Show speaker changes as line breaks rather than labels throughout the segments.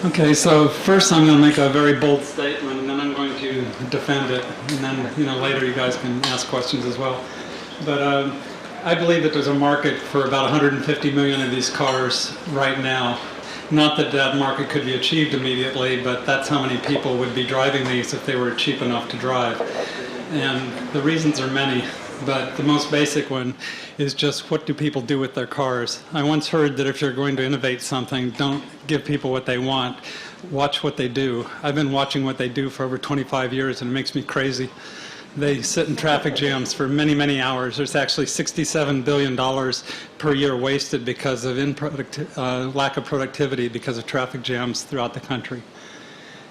Okay, so first I'm going to make a very bold statement, and then I'm going to defend it, and then later you guys can ask questions as well. But I believe that there's a market for about 150 million of these cars right now. Not that that market could be achieved immediately, but that's how many people would be driving these if they were cheap enough to drive. And the reasons are many, but the most basic one is just what do people do with their cars. I once heard that if you're going to innovate something, don't give people what they want, watch what they do. I've been watching what they do for over 25 years, and it makes me crazy. They sit in traffic jams for many, many hours. There's actually $67 billion per year wasted because of lack of productivity because of traffic jams throughout the country.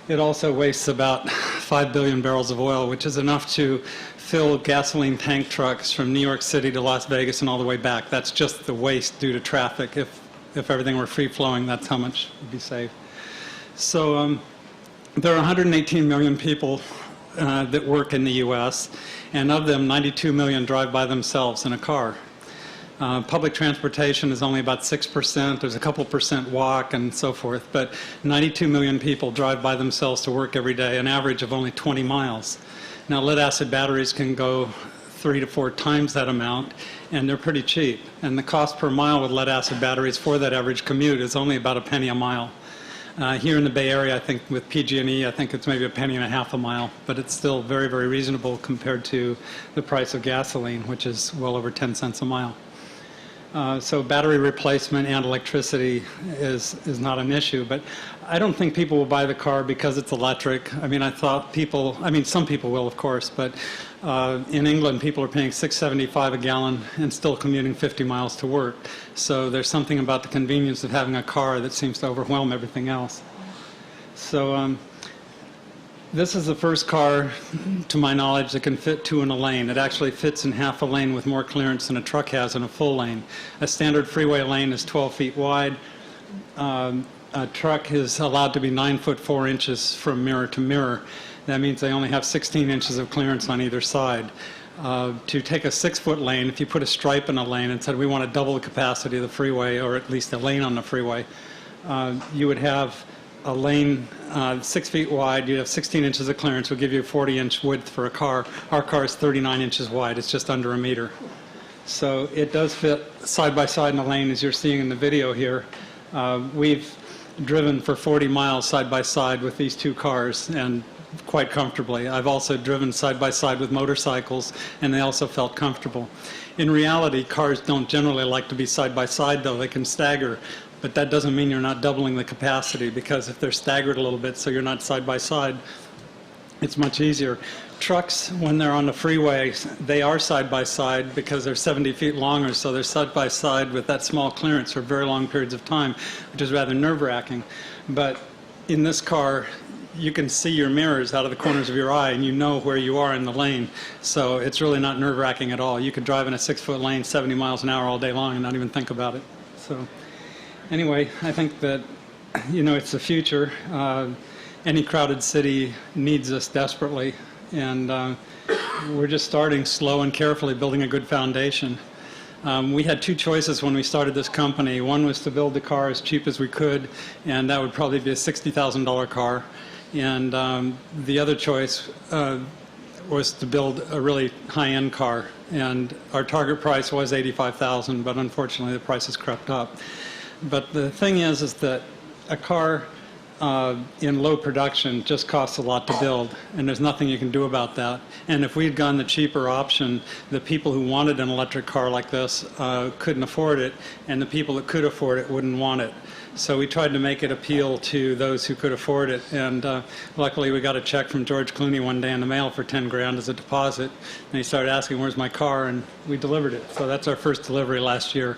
It also wastes about 5 billion barrels of oil, which is enough to fill gasoline tank trucks from New York City to Las Vegas and all the way back. That's just the waste due to traffic. If everything were free-flowing, that's how much would be saved. So there are 118 million people that work in the U.S., and of them, 92 million drive by themselves in a car. Public transportation is only about 6%. There's a couple percent walk and so forth, but 92 million people drive by themselves to work every day, an average of only 20 miles. Now, lead-acid batteries can go 3 to 4 times that amount, and they're pretty cheap. And the cost per mile with lead-acid batteries for that average commute is only about a penny a mile. Here in the Bay Area, I think with PG&E, I think it's maybe a penny and a half a mile, but it's still very, very reasonable compared to the price of gasoline, which is well over 10 cents a mile. So battery replacement and electricity is not an issue, but I don't think people will buy the car because it's electric. I mean, some people will, of course, but in England, people are paying $6.75 a gallon and still commuting 50 miles to work. So there's something about the convenience of having a car that seems to overwhelm everything else. So this is the first car, to my knowledge, that can fit 2 in a lane. It actually fits in half a lane with more clearance than a truck has in a full lane. A standard freeway lane is 12 feet wide. A truck is allowed to be 9 foot 4 inches from mirror to mirror. That means they only have 16 inches of clearance on either side. To take a 6 foot lane, if you put a stripe in a lane and said we want to double the capacity of the freeway, or at least a lane on the freeway, you would have a lane 6 feet wide, you have 16 inches of clearance, will give you a 40-inch width for a car. Our car is 39 inches wide. It's just under a meter. So it does fit side by side in a lane, as you're seeing in the video here. We've driven for 40 miles side by side with these two cars, and quite comfortably. I've also driven side by side with motorcycles, and they also felt comfortable. In reality, cars don't generally like to be side by side, though. They can stagger. But that doesn't mean you're not doubling the capacity, because if they're staggered a little bit so you're not side by side, it's much easier. Trucks, when they're on the freeway, they are side by side because they're 70 feet longer, so they're side by side with that small clearance for very long periods of time, which is rather nerve-wracking. But in this car, you can see your mirrors out of the corners of your eye, and you know where you are in the lane. So it's really not nerve-wracking at all. You could drive in a 6 foot lane 70 miles an hour all day long and not even think about it. So anyway, I think that, it's the future. Any crowded city needs us desperately, and we're just starting slow and carefully, building a good foundation. We had 2 choices when we started this company. One was to build the car as cheap as we could, and that would probably be a $60,000 car. And the other choice was to build a really high-end car. And our target price was $85,000, but unfortunately the price has crept up. But the thing is that a car in low production just costs a lot to build, and there's nothing you can do about that. And if we'd gone the cheaper option, the people who wanted an electric car like this couldn't afford it, and the people that could afford it wouldn't want it. So we tried to make it appeal to those who could afford it, and luckily we got a check from George Clooney one day in the mail for 10 grand as a deposit, and he started asking, where's my car, and we delivered it. So that's our first delivery last year.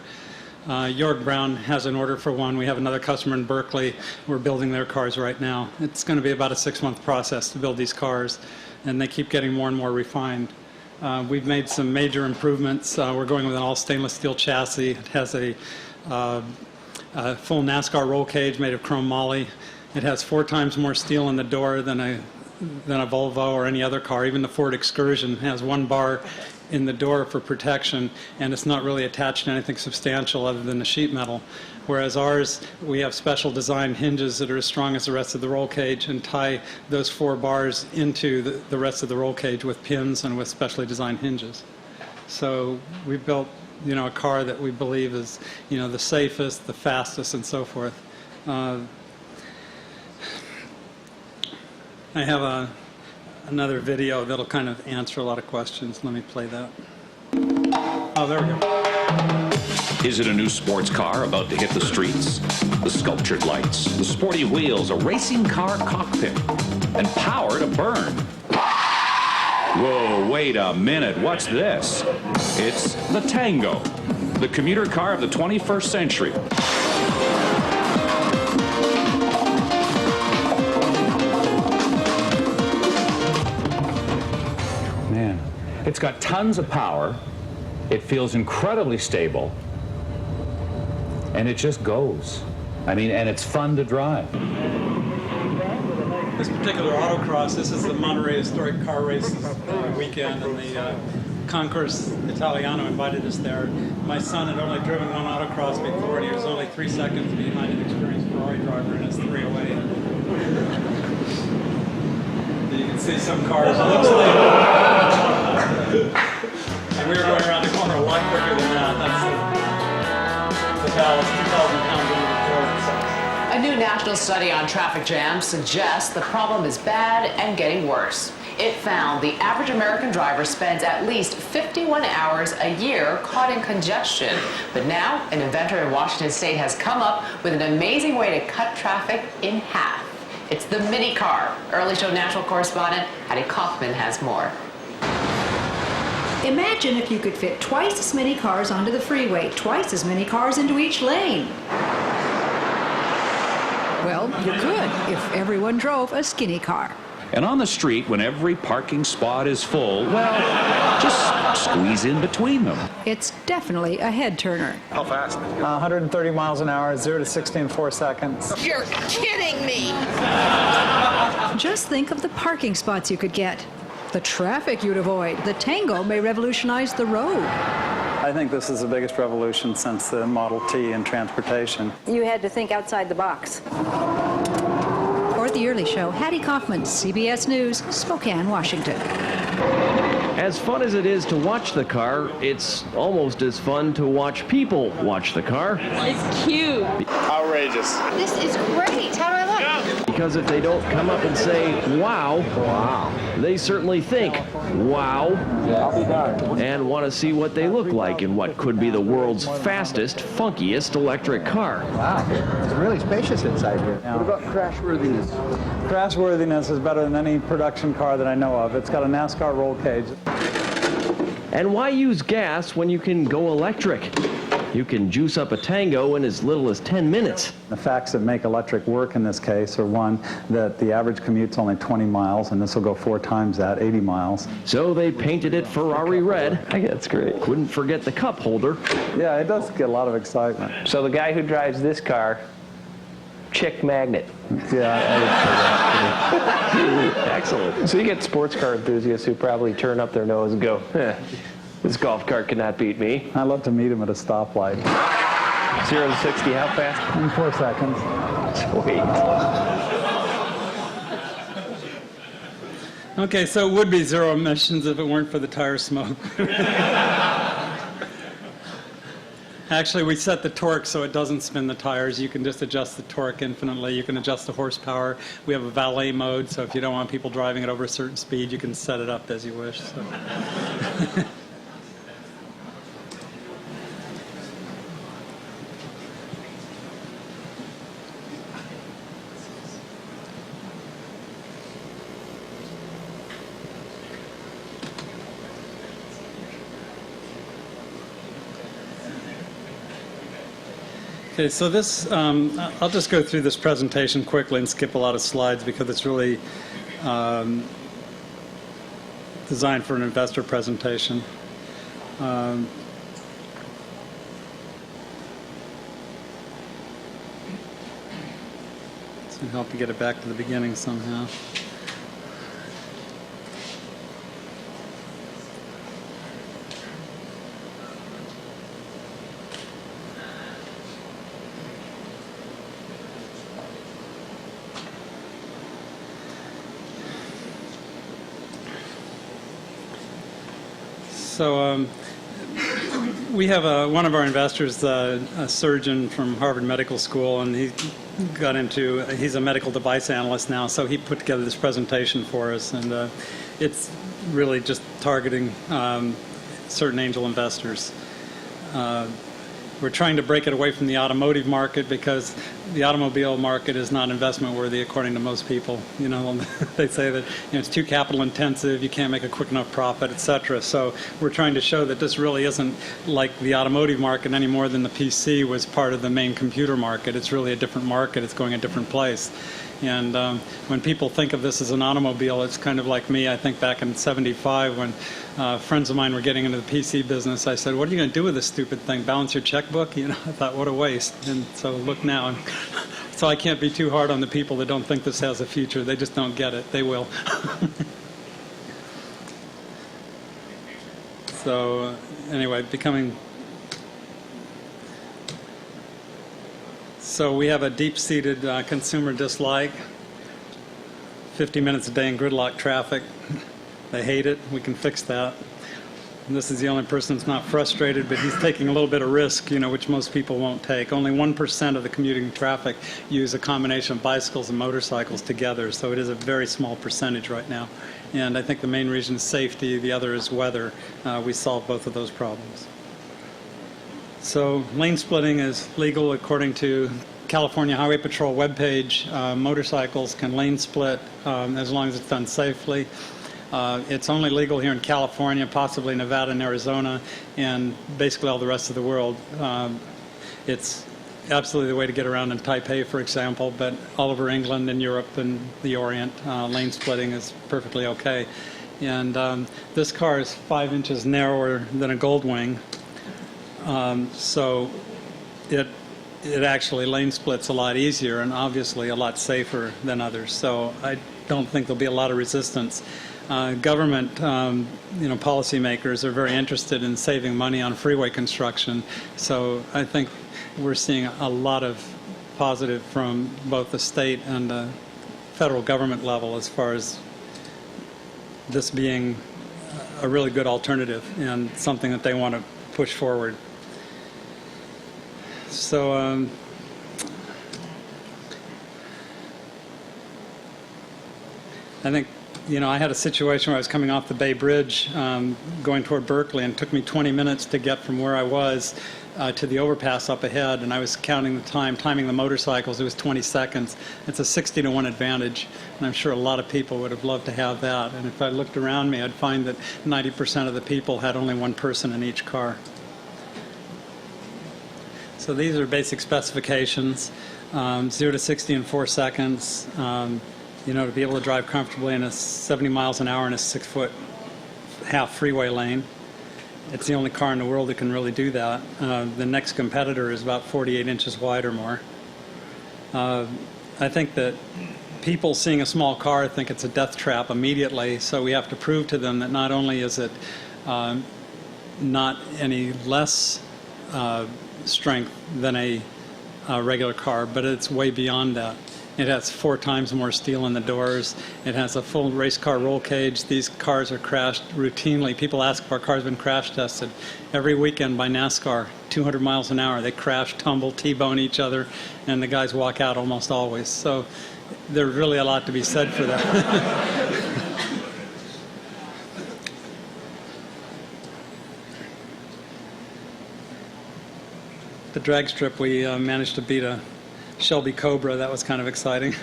York Brown has an order for one. We have another customer in Berkeley. We're building their cars right now. It's going to be about a 6-month process to build these cars, and they keep getting more and more refined. We've made some major improvements. We're going with an all stainless steel chassis. It has a full NASCAR roll cage made of chrome moly. It has 4 times more steel in the door than a Volvo or any other car. Even the Ford Excursion has 1 bar in the door for protection, and it's not really attached to anything substantial other than the sheet metal. Whereas ours, we have special design hinges that are as strong as the rest of the roll cage and tie those 4 bars into the rest of the roll cage with pins and with specially designed hinges. So we built, a car that we believe is, the safest, the fastest, and so forth. I have another video that'll kind of answer a lot of questions. Let me play that. Oh, there we go.
Is it a new sports car about to hit the streets? The sculptured lights, the sporty wheels, a racing car cockpit, and power to burn. Whoa, wait a minute, what's this? It's the Tango, the commuter car of the 21st century. Man, it's got tons of power, it feels incredibly stable, and it just goes. And it's fun to drive.
This particular autocross, this is the Monterey Historic Car Race weekend, and the Concours Italiano invited us there. My son had only driven one autocross before, and he was only 3 seconds behind an experienced Ferrari driver in his 308. You can see some cars. It looks like, and we were going around the corner a lot quicker than that. That's the Dallas 2,000-pound woman.
A new national study on traffic jams suggests the problem is bad and getting worse. It found the average American driver spends at least 51 hours a year caught in congestion. But now, an inventor in Washington State has come up with an amazing way to cut traffic in half. It's the mini car. Early Show National correspondent Hattie Kaufman has more.
Imagine if you could fit twice as many cars onto the freeway, twice as many cars into each lane. Well, you could if everyone drove a skinny car.
And on the street, when every parking spot is full, well, just squeeze in between them.
It's definitely a head turner.
How fast?
130 miles an hour, 0 to 60 in 4 seconds.
You're kidding me!
Just think of the parking spots you could get, the traffic you'd avoid. The Tango may revolutionize the road.
I think this is the biggest revolution since the Model T in transportation.
You had to think outside the box.
For The Early Show, Hattie Kaufman, CBS News, Spokane, Washington.
As fun as it is to watch the car, it's almost as fun to watch people watch the car.
It's cute.
Outrageous.
This is great. How do I look?
Because if they don't come up and say, wow, they certainly think, wow, and want to see what they look like in what could be the world's fastest, funkiest electric car.
Wow, it's really spacious inside here. What about crashworthiness?
Crashworthiness is better than any production car that I know of. It's got a NASCAR roll cage.
And why use gas when you can go electric? You can juice up a Tango in as little as 10 minutes.
The facts that make electric work in this case are, one, that the average commute's only 20 miles, and this will go 4 times that, 80 miles.
So they painted it Ferrari red.
I think that's great.
Couldn't forget the cup holder.
Yeah, it does get a lot of excitement.
So the guy who drives this car, chick magnet.
Yeah,
Excellent. So you get sports car enthusiasts who probably turn up their nose and go, this golf cart cannot beat me.
I love to meet him at a stoplight.
0 to 60, how fast?
In 4 seconds.
Sweet. Okay, so it would be zero emissions if it weren't for the tire smoke. Actually, we set the torque so it doesn't spin the tires. You can just adjust the torque infinitely. You can adjust the horsepower. We have a valet mode, so if you don't want people driving it over a certain speed, you can set it up as you wish. So. Okay, so this, I'll just go through this presentation quickly and skip a lot of slides because it's really designed for an investor presentation. So help you get it back to the beginning somehow. So we have one of our investors, a surgeon from Harvard Medical School, and he's a medical device analyst now, so he put together this presentation for us, and it's really just targeting certain angel investors. We're trying to break it away from the automotive market because the automobile market is not investment worthy according to most people. You know, they say that it's too capital intensive, you can't make a quick enough profit, etc. So we're trying to show that this really isn't like the automotive market any more than the PC was part of the main computer market. It's really a different market. It's going a different place. And when people think of this as an automobile, it's kind of like me. I think back in '75 when friends of mine were getting into the PC business, I said, what are you going to do with this stupid thing? Balance your checkbook? You know, I thought, what a waste. And so look now. So I can't be too hard on the people that don't think this has a future. They just don't get it. They will. So anyway, So we have a deep-seated consumer dislike, 50 minutes a day in gridlock traffic. They hate it. We can fix that. And this is the only person that's not frustrated, but he's taking a little bit of risk, you know, which most people won't take. Only 1% of the commuting traffic use a combination of bicycles and motorcycles together, so it is a very small percentage right now. And I think the main reason is safety. The other is weather. We solve both of those problems. So lane splitting is legal according to California Highway Patrol webpage. Motorcycles can lane split as long as it's done safely. It's only legal here in California, possibly Nevada and Arizona, and basically all the rest of the world. It's absolutely the way to get around in Taipei, for example, but all over England and Europe and the Orient, lane splitting is perfectly okay. And this car is 5 inches narrower than a Goldwing. So it actually lane splits a lot easier and obviously a lot safer than others. So I don't think there'll be a lot of resistance. Government, policymakers are very interested in saving money on freeway construction. So I think we're seeing a lot of positive from both the state and the federal government level as far as this being a really good alternative and something that they want to push forward. So I think, I had a situation where I was coming off the Bay Bridge going toward Berkeley, and it took me 20 minutes to get from where I was to the overpass up ahead, and I was counting the time, timing the motorcycles. It was 20 seconds. It's a 60-to-1 advantage, and I'm sure a lot of people would have loved to have that. And if I looked around me, I'd find that 90% of the people had only one person in each car. So these are basic specifications, 0 to 60 in 4 seconds, to be able to drive comfortably in a 70 miles an hour in a 6-foot-half freeway lane. It's the only car in the world that can really do that. The next competitor is about 48 inches wide or more. I think that people seeing a small car think it's a death trap immediately, so we have to prove to them that not only is it not any less strength than a regular car, but it's way beyond that. It has 4 times more steel in the doors. It has a full race car roll cage. These cars are crashed routinely. People ask if our car's been crash tested. Every weekend by NASCAR, 200 miles an hour, they crash, tumble, T-bone each other, and the guys walk out almost always. So there's really a lot to be said for that. The drag strip, we managed to beat a Shelby Cobra. That was kind of exciting.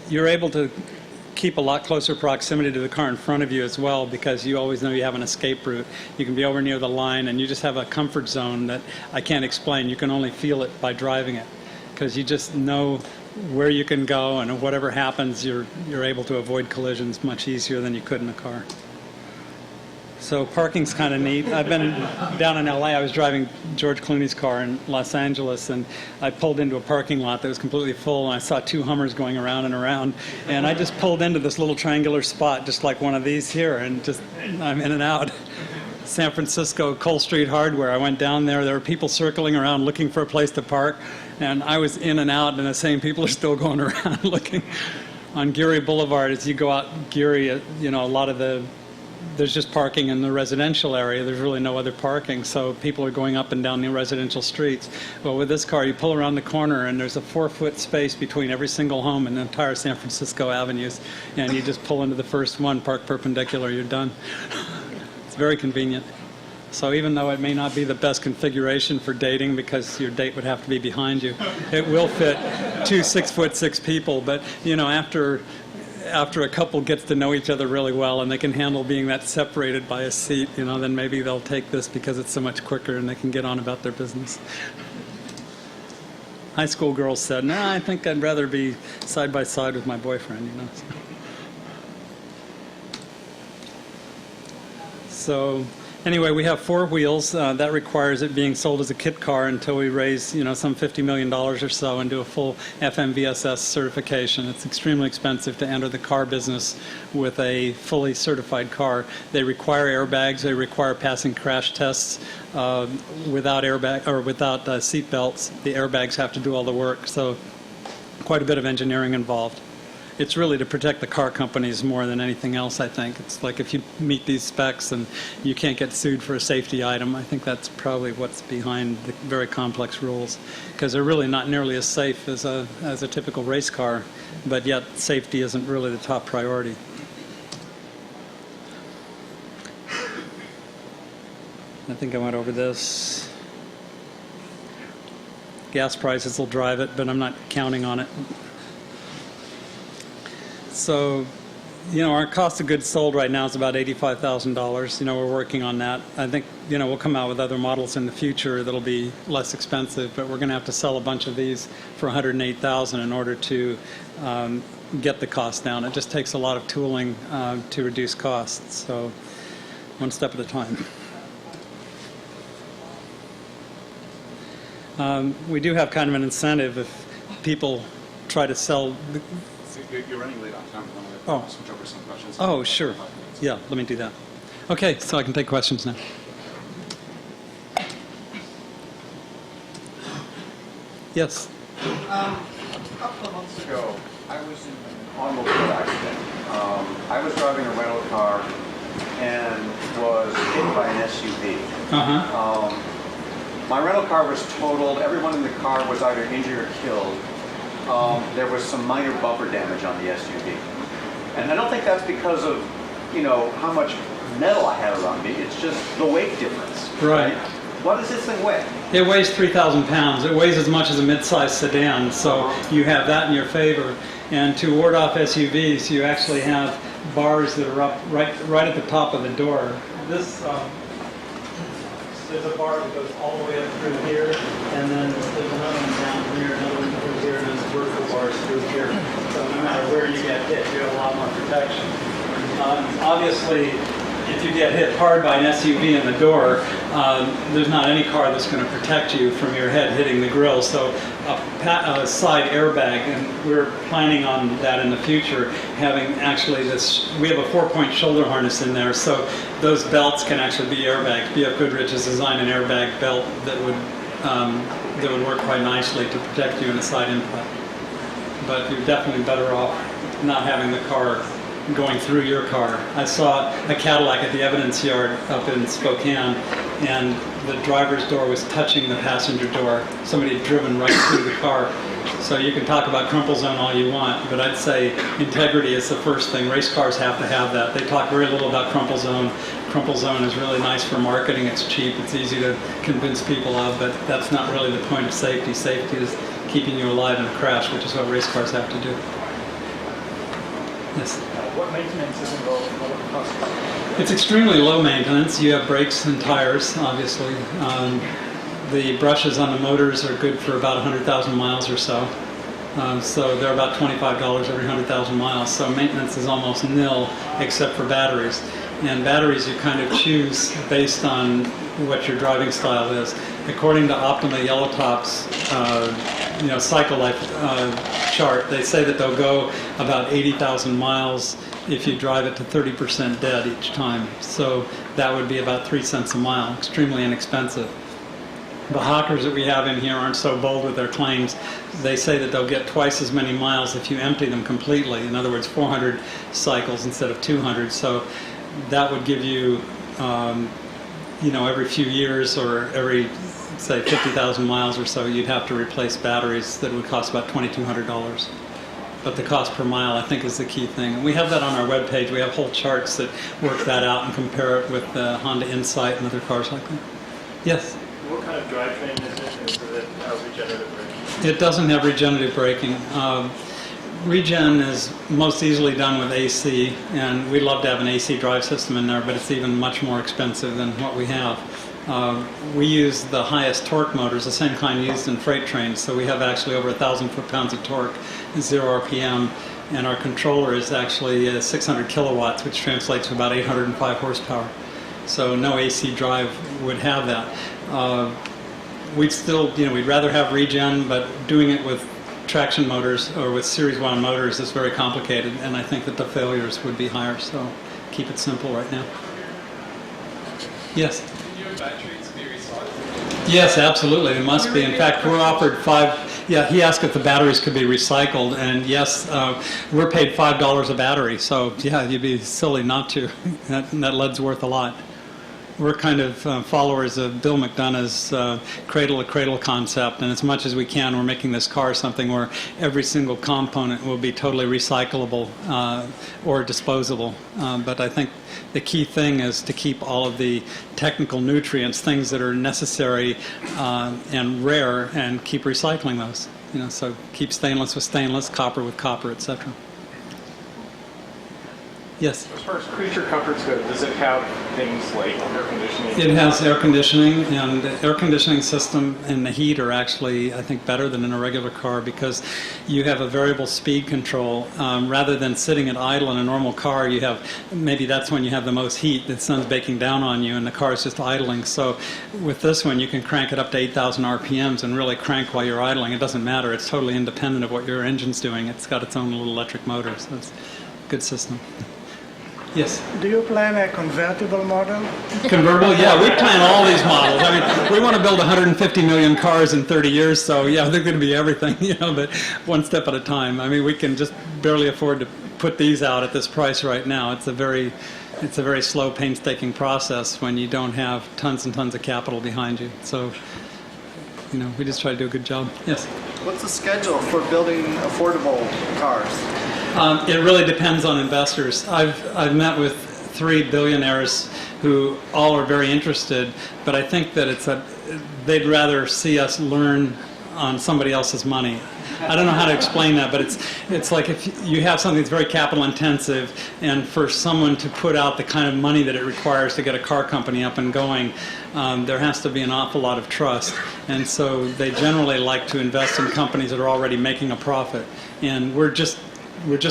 You're able to keep a lot closer proximity to the car in front of you as well, because you always know you have an escape route. You can be over near the line, and you just have a comfort zone that I can't explain. You can only feel it by driving it, because you just know where you can go, and whatever happens, you're able to avoid collisions much easier than you could in a car. So parking's kind of neat. I've been down in LA. I was driving George Clooney's car in Los Angeles, and I pulled into a parking lot that was completely full, and I saw 2 Hummers going around and around, and I just pulled into this little triangular spot just like one of these here, and just I'm in and out. San Francisco, Cole Street Hardware. I went down there. There were people circling around looking for a place to park, and I was in and out, and the same people are still going around looking. on Geary Boulevard, as you go out Geary, you know, a lot of there's just parking in the residential area. There's really no other parking, so people are going up and down the residential streets. Well, with this car, you pull around the corner, and there's a 4-foot space between every single home in the entire San Francisco avenues, and you just pull into the first one, park perpendicular, you're done. It's very convenient. So even though it may not be the best configuration for dating because your date would have to be behind you, it will fit 2 6'6" people. But you know, after a couple gets to know each other really well and they can handle being that separated by a seat, you know, then maybe they'll take this because it's so much quicker and they can get on about their business. High school girls said, "No, I think I'd rather be side by side with my boyfriend," you know. So anyway, we have 4 wheels. That requires it being sold as a kit car until we raise, you know, some $50 million or so and do a full FMVSS certification. It's extremely expensive to enter the car business with a fully certified car. They require airbags. They require passing crash tests. Without airbag or without seat belts, the airbags have to do all the work. So quite a bit of engineering involved. It's really to protect the car companies more than anything else, I think. It's like if you meet these specs and you can't get sued for a safety item, I think that's probably what's behind the very complex rules, because they're really not nearly as safe as a typical race car, but yet safety isn't really the top priority. I think I went over this. Gas prices will drive it, but I'm not counting on it. So, you know, our cost of goods sold right now is about $85,000. You know, we're working on that. I think, you know, we'll come out with other models in the future that'll be less expensive, but we're going to have to sell a bunch of these for $108,000 in order to get the cost down. It just takes a lot of tooling to reduce costs. So, one step at a time. We do have kind of an incentive if people try to sell.
You're running late on time.
Oh.
Switch over some questions.
Oh, sure. Yeah, let me do that. Okay, so I can take questions now. Yes.
A couple of months ago, I was in an automobile accident. I was driving a rental car and was hit by an SUV. My rental car was totaled. Everyone in the car was either injured or killed. There was some minor bumper damage on the SUV. And I don't think that's because of, you know, how much metal I had around me. It's just the weight difference.
Right.
What does this thing weigh?
It weighs 3,000 pounds. It weighs as much as a mid-sized sedan, so you have that in your favor. And to ward off SUVs, you actually have bars that are up right at the top of the door. This there's a bar that goes all the way up through here, and then there's another one down here, another one through here, and there's vertical bars through here. So no matter where you get hit, you have a lot more protection. Obviously, if you get hit hard by an SUV in the door, there's not any car that's going to protect you from your head hitting the grill. So a side airbag, and we're planning on that in the future, having actually this, we have a 4-point shoulder harness in there, so those belts can actually be airbags. BF Goodrich has designed an airbag belt that would work quite nicely to protect you in a side impact. But you're definitely better off not having the car going through your car. I saw a Cadillac at the evidence yard up in Spokane, and the driver's door was touching the passenger door. Somebody had driven right through the car. So you can talk about crumple zone all you want, but I'd say integrity is the first thing. Race cars have to have that. They talk very little about crumple zone. Crumple zone is really nice for marketing. It's cheap. It's easy to convince people of, but that's not really the point of safety. Safety is keeping you alive in a crash, which is what race cars have to do. Yes?
What maintenance is involved and what it costs?
It's extremely low maintenance. You have brakes and tires, obviously. The brushes on the motors are good for about 100,000 miles or so. So they're about $25 every 100,000 miles. So maintenance is almost nil except for batteries. And batteries you kind of choose based on what your driving style is. According to Optima Yellowtop's cycle life chart, they say that they'll go about 80,000 miles if you drive it to 30% dead each time. So that would be about 3 cents a mile, extremely inexpensive. The hawkers that we have in here aren't so bold with their claims. They say that they'll get twice as many miles if you empty them completely. In other words, 400 cycles instead of 200. So that would give you, every few years or every, say, 50,000 miles or so, you'd have to replace batteries that would cost about $2,200. But the cost per mile, I think, is the key thing. And we have that on our webpage. We have whole charts that work that out and compare it with Honda Insight and other cars like that. Yes?
What kind of drivetrain is it? Is it regenerative braking?
It doesn't have regenerative braking. Regen is most easily done with AC, and we'd love to have an AC drive system in there, but it's even much more expensive than what we have. We use the highest torque motors, the same kind used in freight trains, so we have actually over 1,000 foot-pounds of torque, 0 RPM, and our controller is actually 600 kilowatts, which translates to about 805 horsepower. So no AC drive would have that. We'd rather have regen, but doing it with traction motors or with series wound motors is very complicated, and I think that the failures would be higher, so keep it simple right now. Yes?
Can your batteries be recycled?
Yes, absolutely. It must be. In fact, we're offered yeah, he asked if the batteries could be recycled, and yes, we're paid $5 a battery, so yeah, you'd be silly not to. That lead's worth a lot. We're kind of followers of Bill McDonough's cradle-to-cradle concept, and as much as we can, we're making this car something where every single component will be totally recyclable or disposable. But I think the key thing is to keep all of the technical nutrients, things that are necessary and rare, and keep recycling those. So keep stainless with stainless, copper with copper, etc. Yes?
As far as creature comforts go, does it have things like air conditioning?
It has air conditioning, and the air conditioning system and the heat are actually, I think, better than in a regular car because you have a variable speed control. Rather than sitting at idle in a normal car, you have, maybe that's when you have the most heat. The sun's baking down on you and the car is just idling. So with this one, you can crank it up to 8,000 RPMs and really crank while you're idling. It doesn't matter. It's totally independent of what your engine's doing. It's got its own little electric motor, so it's a good system. Yes?
Do you plan a convertible model?
Convertible? Yeah, we plan all these models. I mean, we want to build 150 million cars in 30 years, so yeah, they're going to be everything, but one step at a time. I mean, we can just barely afford to put these out at this price right now. It's a very slow, painstaking process when you don't have tons and tons of capital behind you. So, we just try to do a good job. Yes?
What's the schedule for building affordable cars?
It really depends on investors. I've met with 3 billionaires who all are very interested, but I think that they'd rather see us learn on somebody else's money. I don't know how to explain that, but it's like if you have something that's very capital intensive, and for someone to put out the kind of money that it requires to get a car company up and going, there has to be an awful lot of trust. And so they generally like to invest in companies that are already making a profit. And we're just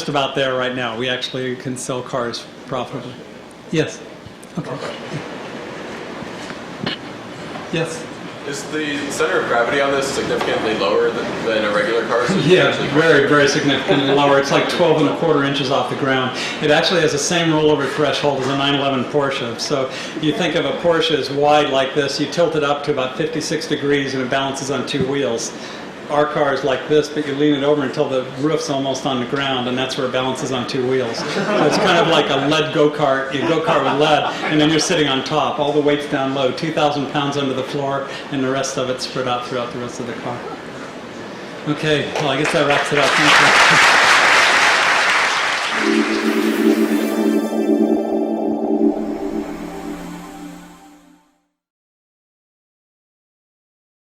about there right now. We actually can sell cars profitably. Yes? Okay. Yes?
Is the center of gravity on this significantly lower than a regular car? So
yeah, very, very significantly lower. It's like 12 1/4 inches off the ground. It actually has the same rollover threshold as a 911 Porsche. So you think of a Porsche as wide like this, you tilt it up to about 56 degrees and it balances on 2 wheels. Our car is like this, but you lean it over until the roof's almost on the ground, and that's where it balances on 2 wheels. So it's kind of like a lead go-kart, a go-kart with lead, and then you're sitting on top. All the weight's down low, 2,000 pounds under the floor, and the rest of it's spread out throughout the rest of the car. Okay, well, I guess that wraps it up. Thank you.